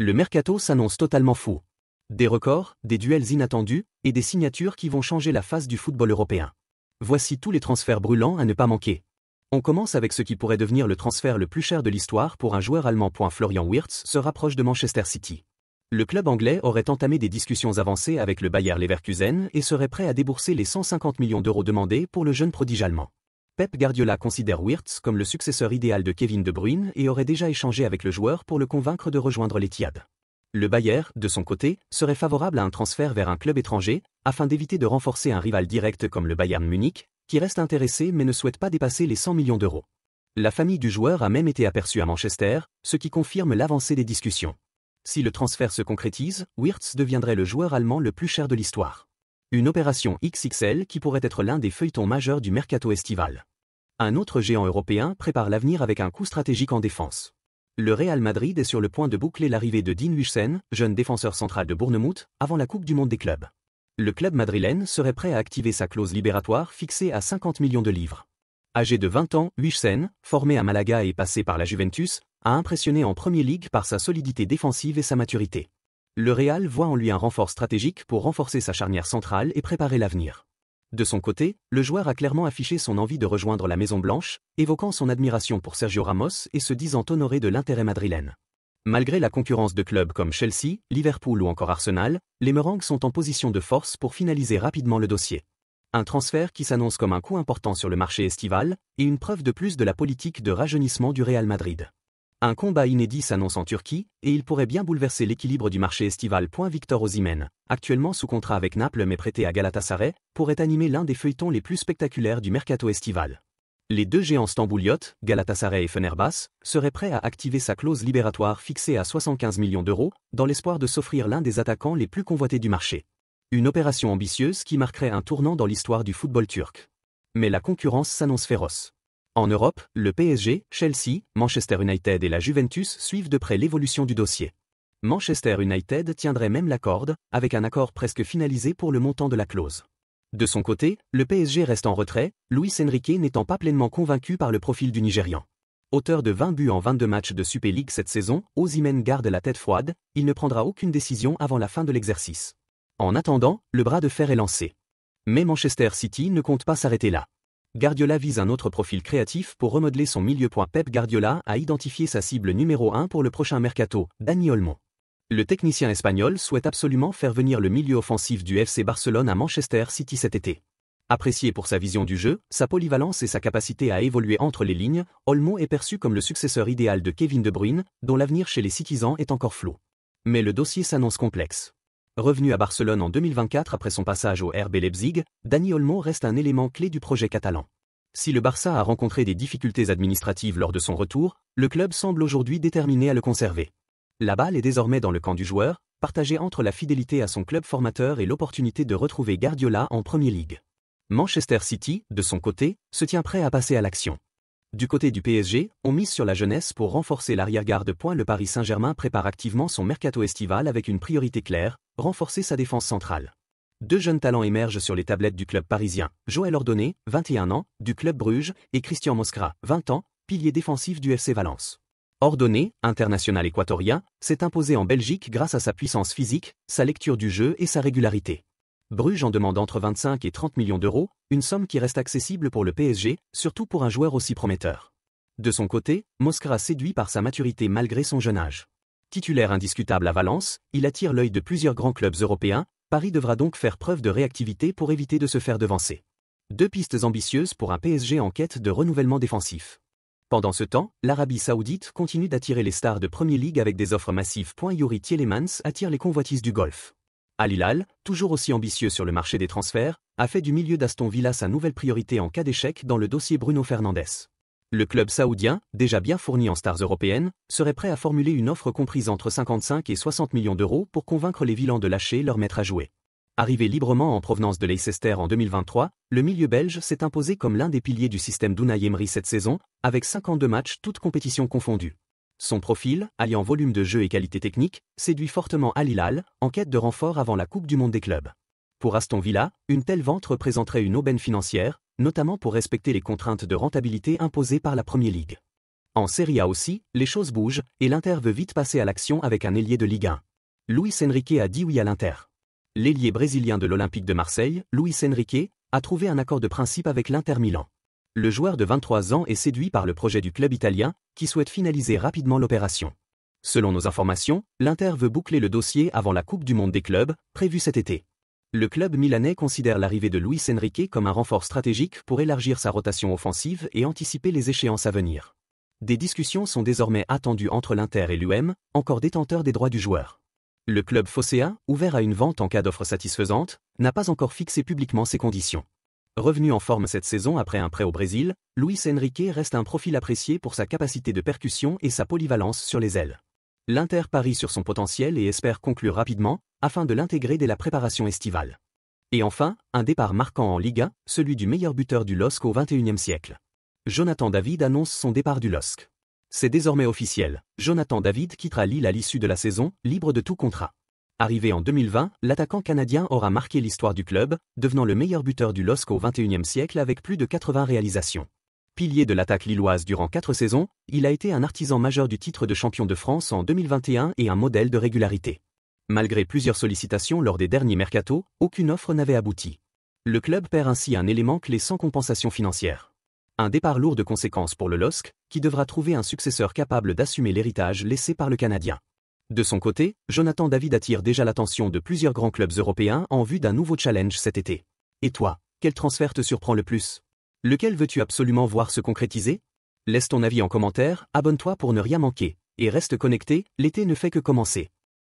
Le mercato s'annonce totalement fou. Des records, des duels inattendus, et des signatures qui vont changer la face du football européen. Voici tous les transferts brûlants à ne pas manquer. On commence avec ce qui pourrait devenir le transfert le plus cher de l'histoire pour un joueur allemand. Florian Wirtz se rapproche de Manchester City. Le club anglais aurait entamé des discussions avancées avec le Bayer Leverkusen et serait prêt à débourser les 150 millions d'euros demandés pour le jeune prodige allemand. Pep Guardiola considère Wirtz comme le successeur idéal de Kevin De Bruyne et aurait déjà échangé avec le joueur pour le convaincre de rejoindre l'Etihad. Le Bayer, de son côté, serait favorable à un transfert vers un club étranger, afin d'éviter de renforcer un rival direct comme le Bayern Munich, qui reste intéressé mais ne souhaite pas dépasser les 100 millions d'euros. La famille du joueur a même été aperçue à Manchester, ce qui confirme l'avancée des discussions. Si le transfert se concrétise, Wirtz deviendrait le joueur allemand le plus cher de l'histoire. Une opération XXL qui pourrait être l'un des feuilletons majeurs du mercato estival. Un autre géant européen prépare l'avenir avec un coup stratégique en défense. Le Real Madrid est sur le point de boucler l'arrivée de Dean Huijsen, jeune défenseur central de Bournemouth, avant la Coupe du Monde des clubs. Le club madrilène serait prêt à activer sa clause libératoire fixée à 50 millions de livres. Âgé de 20 ans, Huijsen, formé à Malaga et passé par la Juventus, a impressionné en Premier League par sa solidité défensive et sa maturité. Le Real voit en lui un renfort stratégique pour renforcer sa charnière centrale et préparer l'avenir. De son côté, le joueur a clairement affiché son envie de rejoindre la Maison-Blanche, évoquant son admiration pour Sergio Ramos et se disant honoré de l'intérêt madrilène. Malgré la concurrence de clubs comme Chelsea, Liverpool ou encore Arsenal, les Merengues sont en position de force pour finaliser rapidement le dossier. Un transfert qui s'annonce comme un coup important sur le marché estival et une preuve de plus de la politique de rajeunissement du Real Madrid. Un combat inédit s'annonce en Turquie et il pourrait bien bouleverser l'équilibre du marché estival. Victor Osimhen, actuellement sous contrat avec Naples mais prêté à Galatasaray, pourrait animer l'un des feuilletons les plus spectaculaires du mercato estival. Les deux géants stambouliotes, Galatasaray et Fenerbahçe, seraient prêts à activer sa clause libératoire fixée à 75 millions d'euros, dans l'espoir de s'offrir l'un des attaquants les plus convoités du marché. Une opération ambitieuse qui marquerait un tournant dans l'histoire du football turc. Mais la concurrence s'annonce féroce. En Europe, le PSG, Chelsea, Manchester United et la Juventus suivent de près l'évolution du dossier. Manchester United tiendrait même la corde, avec un accord presque finalisé pour le montant de la clause. De son côté, le PSG reste en retrait, Luis Enrique n'étant pas pleinement convaincu par le profil du Nigérian. Auteur de 20 buts en 22 matchs de Super League cette saison, Osimhen garde la tête froide, il ne prendra aucune décision avant la fin de l'exercice. En attendant, le bras de fer est lancé. Mais Manchester City ne compte pas s'arrêter là. Guardiola vise un autre profil créatif pour remodeler son milieu. Pep Guardiola a identifié sa cible numéro 1 pour le prochain mercato, Dani Olmo. Le technicien espagnol souhaite absolument faire venir le milieu offensif du FC Barcelone à Manchester City cet été. Apprécié pour sa vision du jeu, sa polyvalence et sa capacité à évoluer entre les lignes, Olmo est perçu comme le successeur idéal de Kevin De Bruyne, dont l'avenir chez les Citizens est encore flou. Mais le dossier s'annonce complexe. Revenu à Barcelone en 2024 après son passage au RB Leipzig, Dani Olmo reste un élément clé du projet catalan. Si le Barça a rencontré des difficultés administratives lors de son retour, le club semble aujourd'hui déterminé à le conserver. La balle est désormais dans le camp du joueur, partagé entre la fidélité à son club formateur et l'opportunité de retrouver Guardiola en Premier League. Manchester City, de son côté, se tient prêt à passer à l'action. Du côté du PSG, on mise sur la jeunesse pour renforcer l'arrière-garde. Le Paris Saint-Germain prépare activement son mercato estival avec une priorité claire, renforcer sa défense centrale. Deux jeunes talents émergent sur les tablettes du club parisien, Joël Ordonné, 21 ans, du club Bruges, et Christian Mosquera, 20 ans, pilier défensif du FC Valence. Ordonné, international équatorien, s'est imposé en Belgique grâce à sa puissance physique, sa lecture du jeu et sa régularité. Bruges en demande entre 25 et 30 millions d'euros, une somme qui reste accessible pour le PSG, surtout pour un joueur aussi prometteur. De son côté, Mosquera séduit par sa maturité malgré son jeune âge. Titulaire indiscutable à Valence, il attire l'œil de plusieurs grands clubs européens, Paris devra donc faire preuve de réactivité pour éviter de se faire devancer. Deux pistes ambitieuses pour un PSG en quête de renouvellement défensif. Pendant ce temps, l'Arabie Saoudite continue d'attirer les stars de Premier League avec des offres massives. Youri Tielemans attire les convoitises du Golfe. Al Hilal, toujours aussi ambitieux sur le marché des transferts, a fait du milieu d'Aston Villa sa nouvelle priorité en cas d'échec dans le dossier Bruno Fernandes. Le club saoudien, déjà bien fourni en stars européennes, serait prêt à formuler une offre comprise entre 55 et 60 millions d'euros pour convaincre les Villans de lâcher leur maître à jouer. Arrivé librement en provenance de Leicester en 2023, le milieu belge s'est imposé comme l'un des piliers du système d'Unai Emery cette saison, avec 52 matchs toutes compétitions confondues. Son profil, alliant volume de jeu et qualité technique, séduit fortement Al Hilal, en quête de renfort avant la Coupe du Monde des clubs. Pour Aston Villa, une telle vente représenterait une aubaine financière, notamment pour respecter les contraintes de rentabilité imposées par la Premier League. En Serie A aussi, les choses bougent, et l'Inter veut vite passer à l'action avec un ailier de Ligue 1. Luis Enrique a dit oui à l'Inter. L'ailier brésilien de l'Olympique de Marseille, Luis Enrique, a trouvé un accord de principe avec l'Inter Milan. Le joueur de 23 ans est séduit par le projet du club italien, qui souhaite finaliser rapidement l'opération. Selon nos informations, l'Inter veut boucler le dossier avant la Coupe du Monde des clubs, prévue cet été. Le club milanais considère l'arrivée de Luis Enrique comme un renfort stratégique pour élargir sa rotation offensive et anticiper les échéances à venir. Des discussions sont désormais attendues entre l'Inter et l'UM, encore détenteur des droits du joueur. Le club phocéen, ouvert à une vente en cas d'offre satisfaisante, n'a pas encore fixé publiquement ses conditions. Revenu en forme cette saison après un prêt au Brésil, Luis Enrique reste un profil apprécié pour sa capacité de percussion et sa polyvalence sur les ailes. L'Inter parie sur son potentiel et espère conclure rapidement, afin de l'intégrer dès la préparation estivale. Et enfin, un départ marquant en Liga, celui du meilleur buteur du LOSC au XXIe siècle. Jonathan David annonce son départ du LOSC. C'est désormais officiel, Jonathan David quittera Lille à l'issue de la saison, libre de tout contrat. Arrivé en 2020, l'attaquant canadien aura marqué l'histoire du club, devenant le meilleur buteur du LOSC au XXIe siècle avec plus de 80 réalisations. Pilier de l'attaque lilloise durant 4 saisons, il a été un artisan majeur du titre de champion de France en 2021 et un modèle de régularité. Malgré plusieurs sollicitations lors des derniers mercatos, aucune offre n'avait abouti. Le club perd ainsi un élément clé sans compensation financière. Un départ lourd de conséquences pour le LOSC, qui devra trouver un successeur capable d'assumer l'héritage laissé par le Canadien. De son côté, Jonathan David attire déjà l'attention de plusieurs grands clubs européens en vue d'un nouveau challenge cet été. Et toi, quel transfert te surprend le plus ? Lequel veux-tu absolument voir se concrétiser ? Laisse ton avis en commentaire, abonne-toi pour ne rien manquer, et reste connecté, l'été ne fait que commencer.